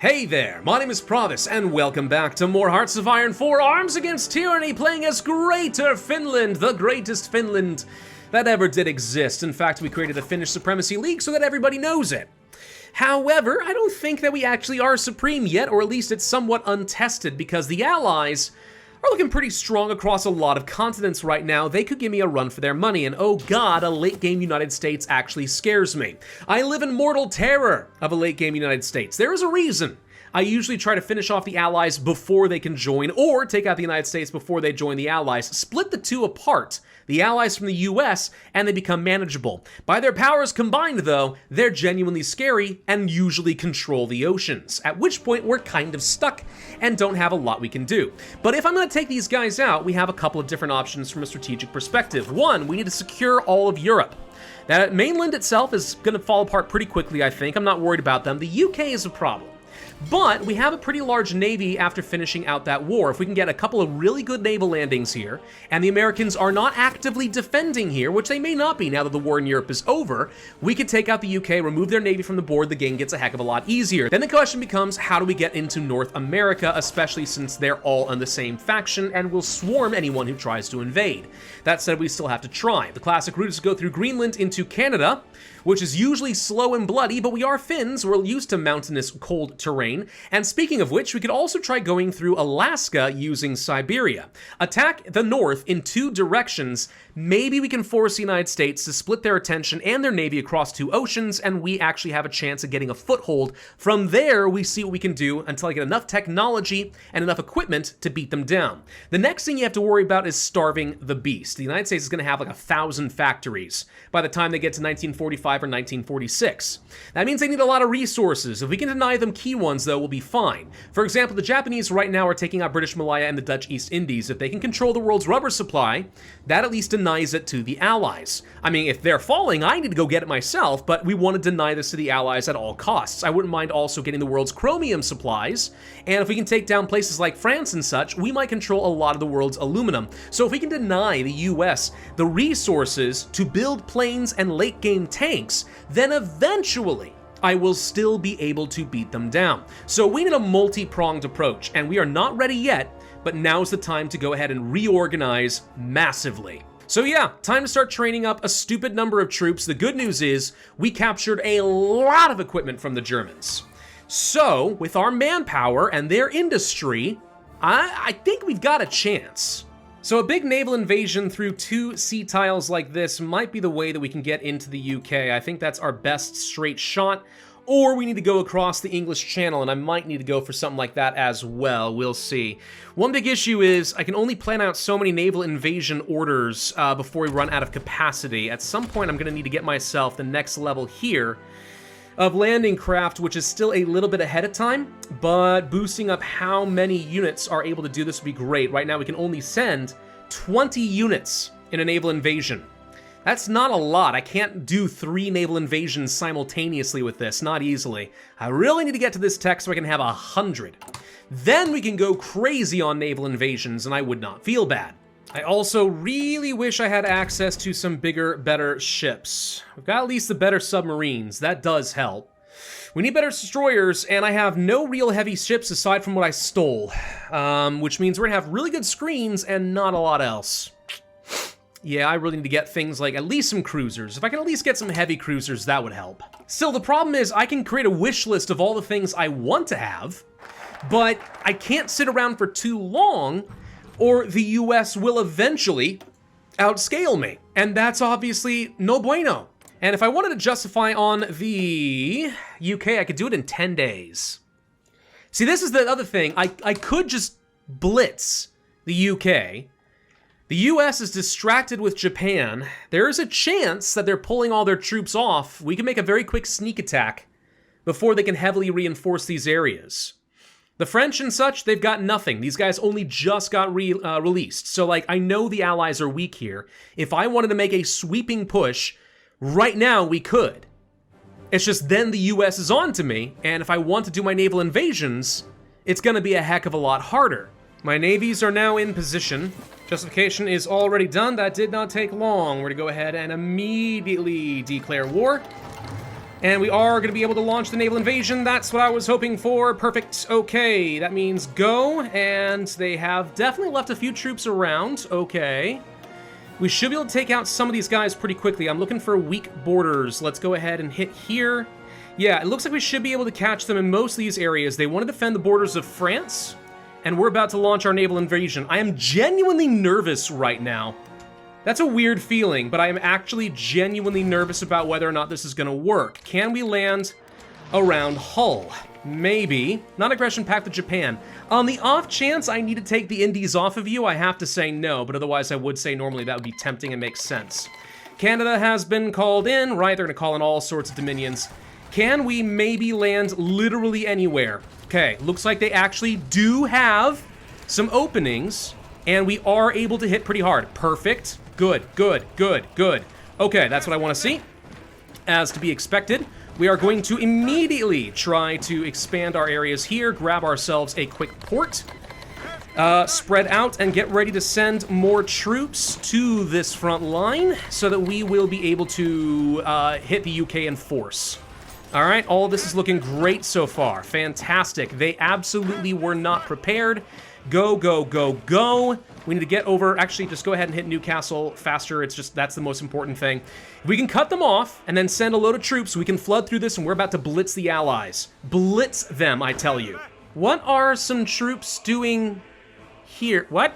Hey there, my name is Pravus, and welcome back to more Hearts of Iron 4 Arms Against Tyranny, playing as Greater Finland, the greatest Finland that ever did exist. In fact, we created a Finnish Supremacy League so that everybody knows it. However, I don't think that we actually are supreme yet, or at least it's somewhat untested, because the Allies are looking pretty strong across a lot of continents right now. They could give me a run for their money, and oh god, a late-game United States actually scares me. I live in mortal terror of a late-game United States. There is a reason. I usually try to finish off the Allies before they can join, or take out the United States before they join the Allies. Split the two apart, the Allies from the US, and they become manageable. By their powers combined, though, they're genuinely scary and usually control the oceans, at which point we're kind of stuck and don't have a lot we can do. But if I'm going to take these guys out, we have a couple of different options from a strategic perspective. One, we need to secure all of Europe. That mainland itself is going to fall apart pretty quickly, I think. I'm not worried about them. The UK is a problem. But we have a pretty large navy after finishing out that war. If we can get a couple of really good naval landings here, and the Americans are not actively defending here, which they may not be now that the war in Europe is over, we could take out the UK, remove their navy from the board, the game gets a heck of a lot easier. Then the question becomes, how do we get into North America, especially since they're all on the same faction and will swarm anyone who tries to invade. That said, we still have to try. The classic route is to go through Greenland into Canada, which is usually slow and bloody, but we are Finns, we're used to mountainous, cold terrain. And speaking of which, we could also try going through Alaska using Siberia. Attack the north in two directions. Maybe we can force the United States to split their attention and their navy across two oceans, and we actually have a chance of getting a foothold. From there, we see what we can do until I get enough technology and enough equipment to beat them down. The next thing you have to worry about is starving the beast. The United States is going to have like 1,000 factories by the time they get to 1945 or 1946. That means they need a lot of resources. If we can deny them key ones, though, we'll be fine. For example, the Japanese right now are taking out British Malaya and the Dutch East Indies. If they can control the world's rubber supply, that at least denies it to the Allies. I mean, if they're falling, I need to go get it myself, but we want to deny this to the Allies at all costs. I wouldn't mind also getting the world's chromium supplies, and if we can take down places like France and such, we might control a lot of the world's aluminum. So if we can deny the US the resources to build planes and late-game tanks, then eventually I will still be able to beat them down. So we need a multi-pronged approach, and we are not ready yet, but now's the time to go ahead and reorganize massively. So yeah, time to start training up a stupid number of troops. The good news is we captured a lot of equipment from the Germans. So with our manpower and their industry, I think we've got a chance. So a big naval invasion through two sea tiles like this might be the way that we can get into the UK. I think that's our best straight shot. Or we need to go across the English Channel, and I might need to go for something like that as well. We'll see. One big issue is I can only plan out so many naval invasion orders before we run out of capacity. At some point, I'm going to need to get myself the next level here of landing craft, which is still a little bit ahead of time, but boosting up how many units are able to do this would be great. Right now, we can only send 20 units in a naval invasion. That's not a lot. I can't do 3 naval invasions simultaneously with this, not easily. I really need to get to this tech so I can have 100. Then we can go crazy on naval invasions, and I would not feel bad. I also really wish I had access to some bigger, better ships. We've got at least the better submarines. That does help. We need better destroyers, and I have no real heavy ships aside from what I stole, which means we're gonna have really good screens and not a lot else. Yeah, I really need to get things like at least some cruisers. If I can at least get some heavy cruisers, that would help. Still, the problem is I can create a wish list of all the things I want to have, but I can't sit around for too long, or the US will eventually outscale me. And that's obviously no bueno. And if I wanted to justify on the UK, I could do it in 10 days. See, this is the other thing. I could just blitz the UK. The US is distracted with Japan. There is a chance that they're pulling all their troops off. We can make a very quick sneak attack before they can heavily reinforce these areas. The French and such, they've got nothing. These guys only just got released. So, like, I know the Allies are weak here. If I wanted to make a sweeping push, right now we could. It's just then the US is on to me, and if I want to do my naval invasions, it's gonna be a heck of a lot harder. My navies are now in position. Justification is already done. That did not take long. We're gonna go ahead and immediately declare war. And we are going to be able to launch the naval invasion. That's what I was hoping for. Perfect. Okay, that means go. And they have definitely left a few troops around. Okay. We should be able to take out some of these guys pretty quickly. I'm looking for weak borders. Let's go ahead and hit here. Yeah, it looks like we should be able to catch them in most of these areas. They want to defend the borders of France, and we're about to launch our naval invasion. I am genuinely nervous right now. That's a weird feeling, but I am actually genuinely nervous about whether or not this is going to work. Can we land around Hull? Maybe. Non-aggression pact with Japan. On the off chance I need to take the Indies off of you, I have to say no, but otherwise I would say normally that would be tempting and makes sense. Canada has been called in, right? They're going to call in all sorts of dominions. Can we maybe land literally anywhere? Okay, looks like they actually do have some openings, and we are able to hit pretty hard. Perfect. Good, good, good, good. Okay, that's what I want to see. As to be expected, we are going to immediately try to expand our areas here, grab ourselves a quick port, spread out, and get ready to send more troops to this front line so that we will be able to hit the UK in force. All right, all of this is looking great so far. Fantastic. They absolutely were not prepared. Go, go, go, go. We need to get over, actually, just go ahead and hit Newcastle faster. It's just, that's the most important thing. We can cut them off and then send a load of troops. We can flood through this, and we're about to blitz the Allies. Blitz them, I tell you. What are some troops doing here? What?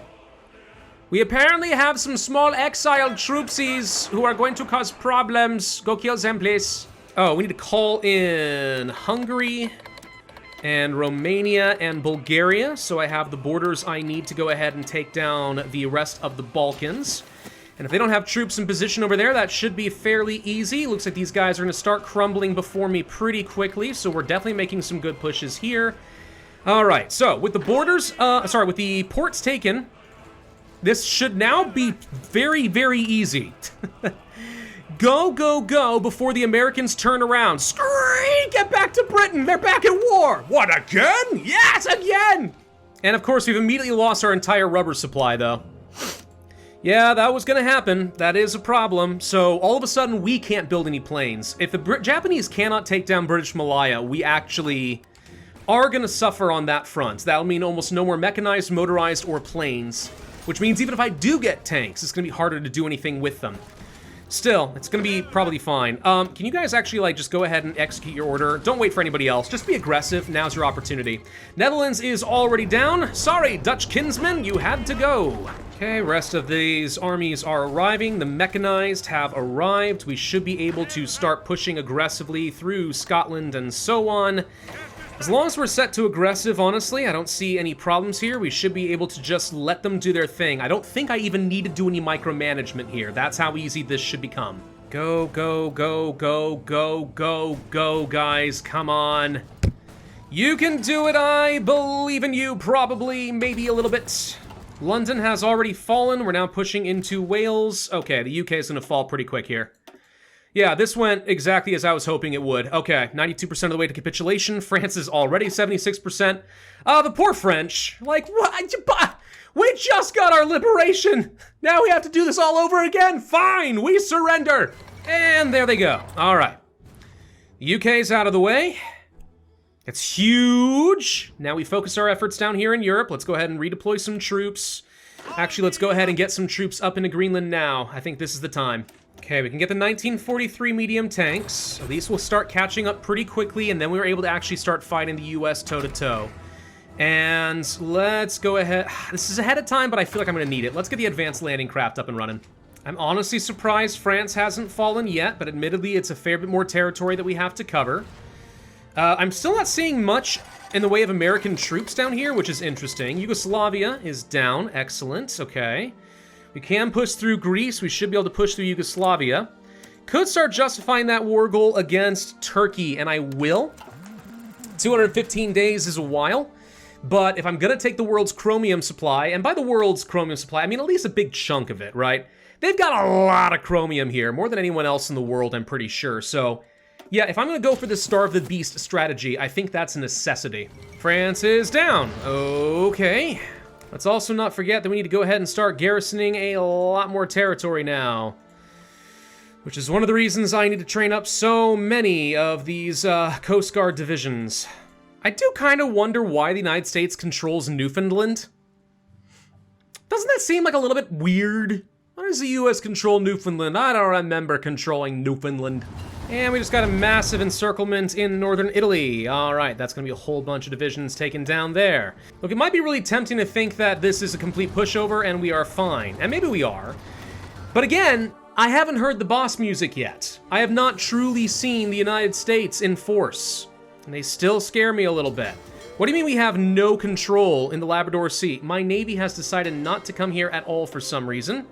We apparently have some small exiled troopsies who are going to cause problems. Go kill them, please. Oh, we need to call in Hungary and Romania and Bulgaria, so I have the borders I need to go ahead and take down the rest of the Balkans. And if they don't have troops in position over there, that should be fairly easy. Looks like these guys are going to start crumbling before me pretty quickly, so we're definitely making some good pushes here. All right, so with the borders, with the ports taken, this should now be very, very easy. Go, go, go before the Americans turn around. Scream! Get back to Britain! They're back at war! What, again? Yes, again! And of course, we've immediately lost our entire rubber supply, though. Yeah, that was gonna happen. That is a problem. So all of a sudden, we can't build any planes. If the Japanese cannot take down British Malaya, we actually are gonna suffer on that front. That'll mean almost no more mechanized, motorized, or planes. Which means even if I do get tanks, it's gonna be harder to do anything with them. Still, it's gonna be probably fine. Can you guys actually, like, just go ahead and execute your order? Don't wait for anybody else. Just be aggressive. Now's your opportunity. Netherlands is already down. Sorry, Dutch kinsmen, you had to go. Okay, rest of these armies are arriving. The mechanized have arrived. We should be able to start pushing aggressively through Scotland and so on. As long as we're set to aggressive, honestly, I don't see any problems here. We should be able to just let them do their thing. I don't think I even need to do any micromanagement here. That's how easy this should become. Go, go, go, go, go, go, go, guys. Come on. You can do it. I believe in you, probably, maybe a little bit. London has already fallen. We're now pushing into Wales. Okay, the UK is going to fall pretty quick here. Yeah, this went exactly as I was hoping it would. Okay, 92% of the way to capitulation. France is already 76%. The poor French. Like, what? We just got our liberation. Now we have to do this all over again. Fine, we surrender. And there they go. All right. The UK's out of the way. It's huge. Now we focus our efforts down here in Europe. Let's go ahead and redeploy some troops. Actually, let's go ahead and get some troops up into Greenland now. I think this is the time. Okay, we can get the 1943 medium tanks. So these will start catching up pretty quickly, and then we were able to actually start fighting the US toe-to-toe. And let's go ahead. This is ahead of time, but I feel like I'm going to need it. Let's get the advanced landing craft up and running. I'm honestly surprised France hasn't fallen yet, but admittedly, it's a fair bit more territory that we have to cover. I'm still not seeing much in the way of American troops down here, which is interesting. Yugoslavia is down. Excellent. Okay. We can push through Greece. We should be able to push through Yugoslavia. Could start justifying that war goal against Turkey, and I will. 215 days is a while, but if I'm gonna take the world's chromium supply, and by the world's chromium supply, I mean at least a big chunk of it, right? They've got a lot of chromium here, more than anyone else in the world, I'm pretty sure. So, yeah, if I'm gonna go for the Starve the Beast strategy, I think that's a necessity. France is down. Okay. Let's also not forget that we need to go ahead and start garrisoning a lot more territory now. Which is one of the reasons I need to train up so many of these Coast Guard divisions. I do kind of wonder why the United States controls Newfoundland. Doesn't that seem like a little bit weird? Why does the US control Newfoundland? I don't remember controlling Newfoundland. And we just got a massive encirclement in northern Italy. All right, that's gonna be a whole bunch of divisions taken down there. Look, it might be really tempting to think that this is a complete pushover and we are fine. And maybe we are. But again, I haven't heard the boss music yet. I have not truly seen the United States in force. And they still scare me a little bit. What do you mean we have no control in the Labrador Sea? My Navy has decided not to come here at all for some reason.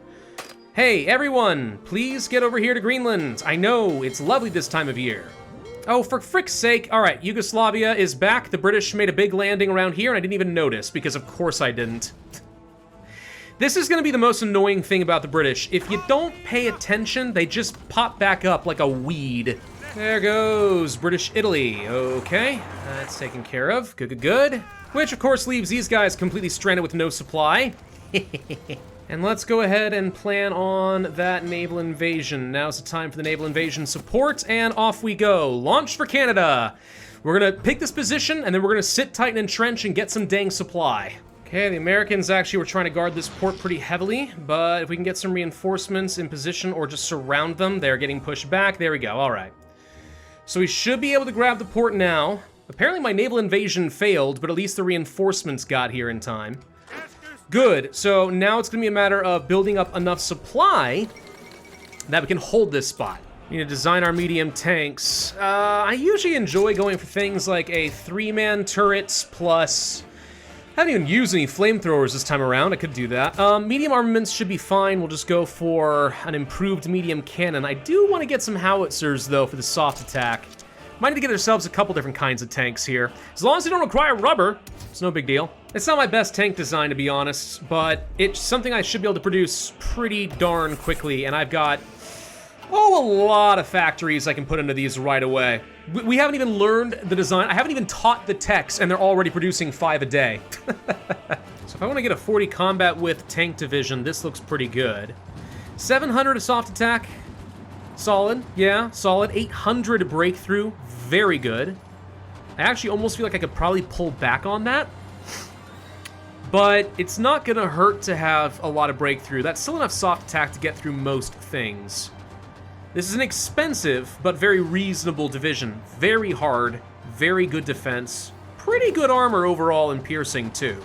Hey, everyone, please get over here to Greenland. I know, it's lovely this time of year. Oh, for frick's sake. All right, Yugoslavia is back. The British made a big landing around here, and I didn't even notice, because of course I didn't. This is gonna be the most annoying thing about the British. If you don't pay attention, they just pop back up like a weed. There goes British Italy. Okay, that's taken care of. Good, good, good. Which, of course, leaves these guys completely stranded with no supply. And let's go ahead and plan on that naval invasion. Now's the time for the naval invasion support, and off we go. Launch for Canada. We're gonna pick this position, and then we're gonna sit tight and entrench and get some dang supply. Okay, the Americans actually were trying to guard this port pretty heavily, but if we can get some reinforcements in position or just surround them, they're getting pushed back. There we go, all right. So we should be able to grab the port now. Apparently my naval invasion failed, but at least the reinforcements got here in time. Good, so now it's gonna be a matter of building up enough supply that we can hold this spot. We need to design our medium tanks. I usually enjoy going for things like a 3-man turret plus... I haven't even used any flamethrowers this time around. I could do that. Medium armaments should be fine. We'll just go for an improved medium cannon. I do want to get some howitzers, though, for the soft attack. Might need to get ourselves a couple different kinds of tanks here. As long as they don't require rubber, it's no big deal. It's not my best tank design, to be honest, but it's something I should be able to produce pretty darn quickly, and I've got, oh, a lot of factories I can put into these right away. We haven't even learned the design. I haven't even taught the techs, and they're already producing 5 a day. So if I want to get a 40 combat with tank division, this looks pretty good. 700 of soft attack. Solid, yeah, solid. 800 breakthrough, very good. I actually almost feel like I could probably pull back on that. But it's not gonna hurt to have a lot of breakthrough. That's still enough soft attack to get through most things. This is an expensive, but very reasonable division. Very hard, very good defense. Pretty good armor overall and piercing, too.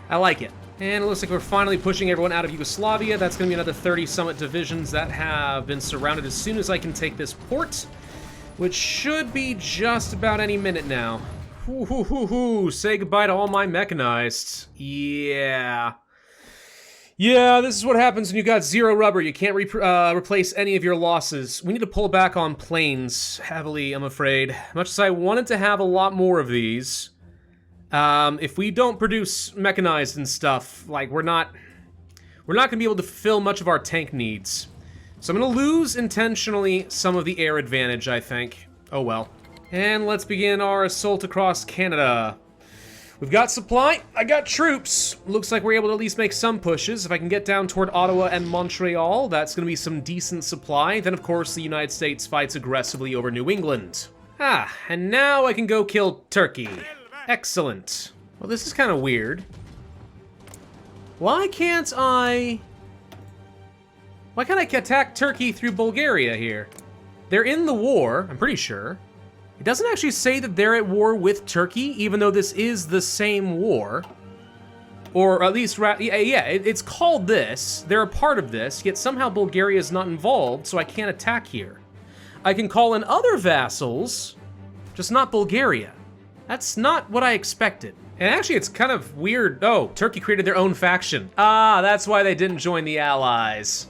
I like it. And it looks like we're finally pushing everyone out of Yugoslavia. That's gonna be another 30 summit divisions that have been surrounded as soon as I can take this port, which should be just about any minute now. Say goodbye to all my mechanized. Yeah. Yeah, this is what happens when you got 0 rubber. You can't replace any of your losses. We need to pull back on planes heavily, I'm afraid. Much as I wanted to have a lot more of these, if we don't produce mechanized and stuff, like, we're not gonna be able to fulfill much of our tank needs. So I'm gonna lose intentionally some of the air advantage, I think. Oh well. And let's begin our assault across Canada. We've got supply, I got troops. Looks like we're able to at least make some pushes. If I can get down toward Ottawa and Montreal, that's gonna be some decent supply. Then of course the United States fights aggressively over New England. Ah, and now I can go kill Turkey. Excellent. Well, this is kind of weird. Why can't I attack Turkey through Bulgaria here? They're in the war, I'm pretty sure. It doesn't actually say that they're at war with Turkey, even though this is the same war. Or at least, yeah, it's called this. They're a part of this, yet somehow Bulgaria is not involved, so I can't attack here. I can call in other vassals, just not Bulgaria. That's not what I expected. And actually, it's kind of weird. Oh, Turkey created their own faction. Ah, that's why they didn't join the Allies.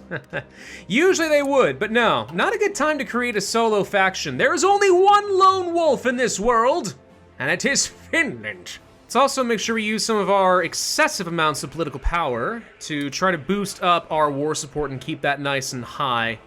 Usually they would, but no, not a good time to create a solo faction. There is only one lone wolf in this world, and it is Finland. Let's also make sure we use some of our excessive amounts of political power to try to boost up our war support and keep that nice and high.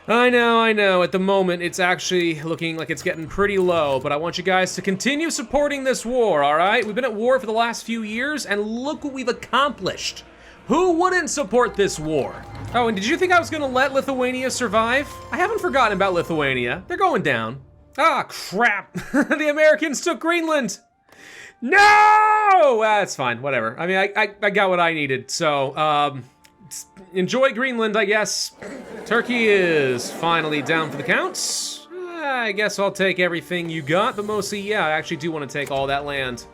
I know, at the moment it's actually looking like it's getting pretty low, but I want you guys to continue supporting this war, all right? We've been at war for the last few years, and look what we've accomplished. Who wouldn't support this war? Oh, and did you think I was gonna let Lithuania survive? I haven't forgotten about Lithuania. They're going down. Ah, crap. The Americans took Greenland. No! That's fine, whatever. I mean, I got what I needed, so, enjoy Greenland, I guess. Turkey is finally down for the counts. I guess I'll take everything you got, but mostly, yeah, I actually do want to take all that land.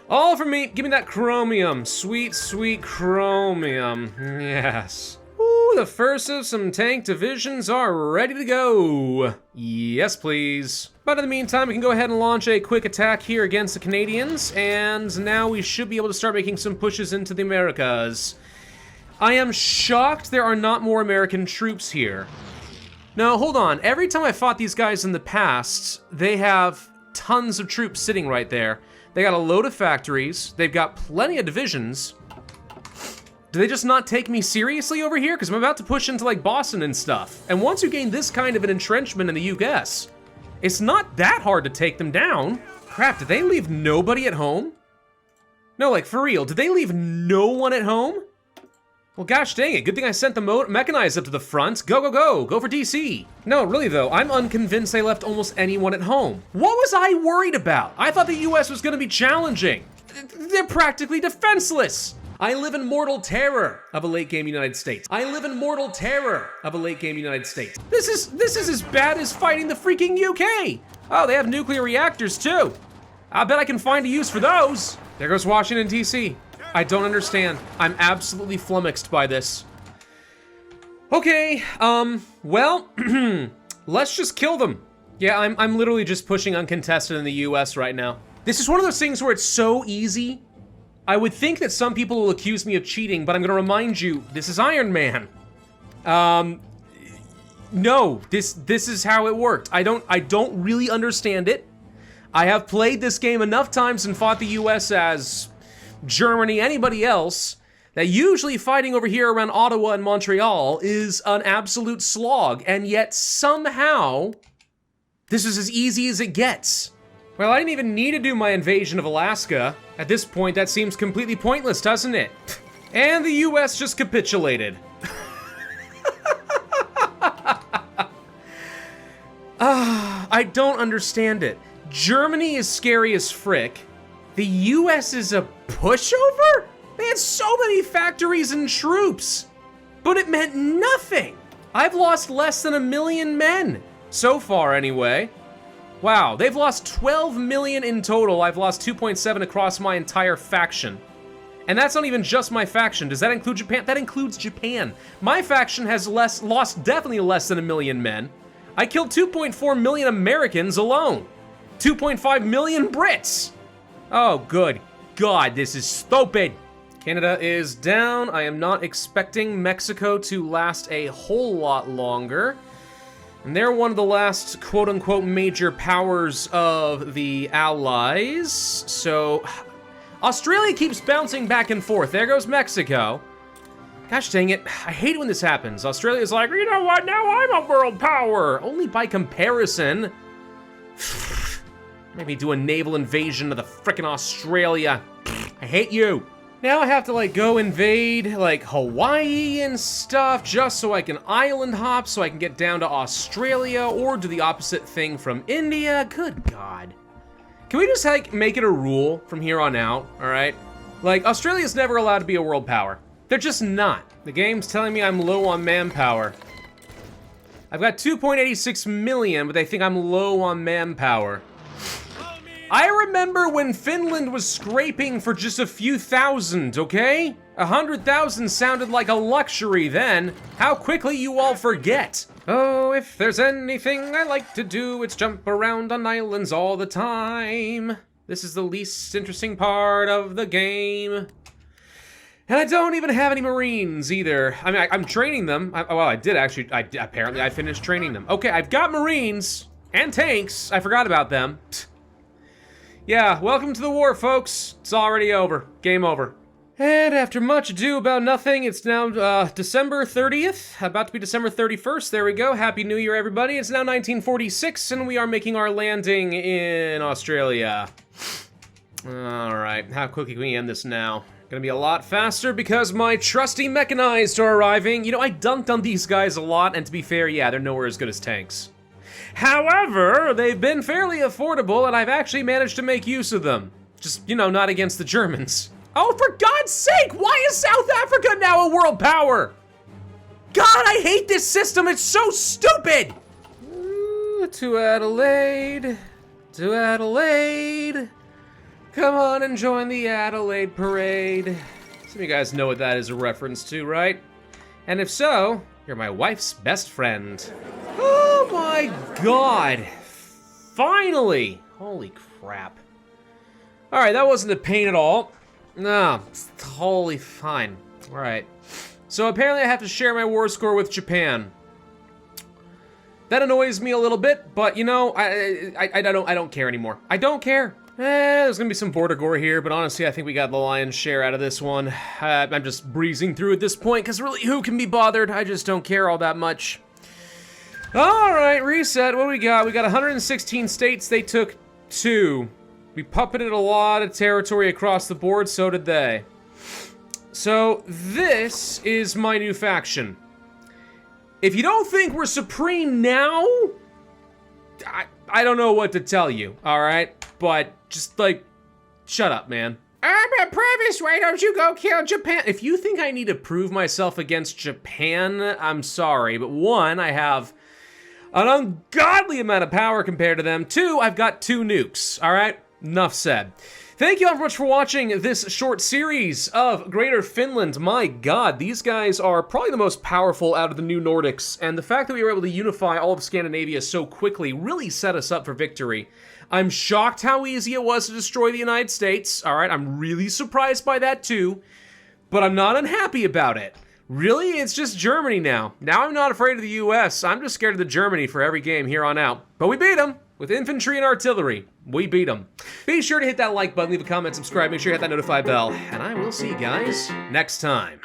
All for me. Give me that chromium. Sweet, sweet chromium. Yes. Ooh, the first of some tank divisions are ready to go. Yes, please. But in the meantime, we can go ahead and launch a quick attack here against the Canadians, and now we should be able to start making some pushes into the Americas. I am shocked there are not more American troops here. No, hold on. Every time I fought these guys in the past, they have tons of troops sitting right there. They got a load of factories. They've got plenty of divisions. Do they just not take me seriously over here? Because I'm about to push into like Boston and stuff. And once you gain this kind of an entrenchment in the US, it's not that hard to take them down. Crap, did they leave nobody at home? No, like for real, did they leave no one at home? Well, gosh dang it, good thing I sent the mechanized up to the front. Go, go, go, go for DC. No, really though, I'm unconvinced they left almost anyone at home. What was I worried about? I thought the US was gonna be challenging. They're practically defenseless. I live in mortal terror of a late game United States. I live in mortal terror of a late game United States. This is as bad as fighting the freaking UK. Oh, they have nuclear reactors too. I bet I can find a use for those. There goes Washington, DC. I don't understand. I'm absolutely flummoxed by this. Okay, well, let's just kill them. Yeah, I'm literally just pushing uncontested in the US right now. This is one of those things where it's so easy. I would think that some people will accuse me of cheating, but I'm gonna remind you, this is Iron Man. No, this is how it worked. I don't really understand it. I have played this game enough times and fought the US as Germany, anybody else, that usually fighting over here around Ottawa and Montreal is an absolute slog, and yet somehow, this is as easy as it gets. Well, I didn't even need to do my invasion of Alaska. At this point, that seems completely pointless, doesn't it? And the US just capitulated. I don't understand it. Germany is scary as frick. The US is a pushover? They had so many factories and troops, but it meant nothing. I've lost less than 1 million men, so far anyway. Wow, they've lost 12 million in total. I've lost 2.7 across my entire faction. And that's not even just my faction. Does that include Japan? That includes Japan. My faction has lost definitely less than 1 million men. I killed 2.4 million Americans alone. 2.5 million Brits. Oh, good God, this is stupid. Canada is down. I am not expecting Mexico to last a whole lot longer. And they're one of the last quote-unquote major powers of the Allies. So, Australia keeps bouncing back and forth. There goes Mexico. Gosh dang it, I hate it when this happens. Australia's like, you know what, now I'm a world power. Only by comparison. Maybe do a naval invasion of the frickin' Australia. I hate you. Now I have to like go invade like Hawaii and stuff just so I can island hop so I can get down to Australia or do the opposite thing from India. Good God. Can we just like make it a rule from here on out, all right? Like Australia's never allowed to be a world power. They're just not. The game's telling me I'm low on manpower. I've got 2.86 million, but they think I'm low on manpower. I remember when Finland was scraping for just a few thousand, okay? 100,000 sounded like a luxury then. How quickly you all forget. Oh, if there's anything I like to do, it's jump around on islands all the time. This is the least interesting part of the game. And I don't even have any Marines either. I mean, I'm training them. Well, I did actually. Apparently I finished training them. Okay, I've got Marines and tanks. I forgot about them. Yeah, welcome to the war, folks. It's already over. Game over. And after much ado about nothing, it's now December 30th, about to be December 31st. There we go. Happy New Year, everybody. It's now 1946, and we are making our landing in Australia. Alright, how quickly can we end this now? Gonna be a lot faster because my trusty mechanized are arriving. You know, I dunked on these guys a lot, and to be fair, yeah, they're nowhere as good as tanks. However, they've been fairly affordable, and I've actually managed to make use of them. Just, you know, not against the Germans. Oh, for God's sake, why is South Africa now a world power? God, I hate this system, it's so stupid! To Adelaide, to Adelaide. Come on and join the Adelaide parade. Some of you guys know what that is a reference to, right? And if so, you're my wife's best friend. Oh my God, finally. Holy crap. All right, that wasn't a pain at all. No, it's totally fine. All right, so apparently I have to share my war score with Japan. That annoys me a little bit, but you know, I don't care anymore. I don't care. There's gonna be some border gore here, but honestly, I think we got the lion's share out of this one. I'm just breezing through at this point, because really, who can be bothered? I just don't care all that much. All right, reset. What do we got? We got 116 states. They took 2. We puppeted a lot of territory across the board, so did they. So this is my new faction. If you don't think we're supreme now, I don't know what to tell you, all right? But just, like, shut up, man. Pravus, why don't you go kill Japan? If you think I need to prove myself against Japan, I'm sorry. But 1, I have an ungodly amount of power compared to them. 2, I've got 2 nukes, all right? Enough said. Thank you all very much for watching this short series of Greater Finland. My God, these guys are probably the most powerful out of the new Nordics, and the fact that we were able to unify all of Scandinavia so quickly really set us up for victory. I'm shocked how easy it was to destroy the United States, alright? I'm really surprised by that too, but I'm not unhappy about it. Really, it's just Germany now. Now I'm not afraid of the US, I'm just scared of the Germany for every game here on out. But we beat them! With infantry and artillery, we beat them. Be sure to hit that like button, leave a comment, subscribe, make sure you hit that notify bell, and I will see you guys next time.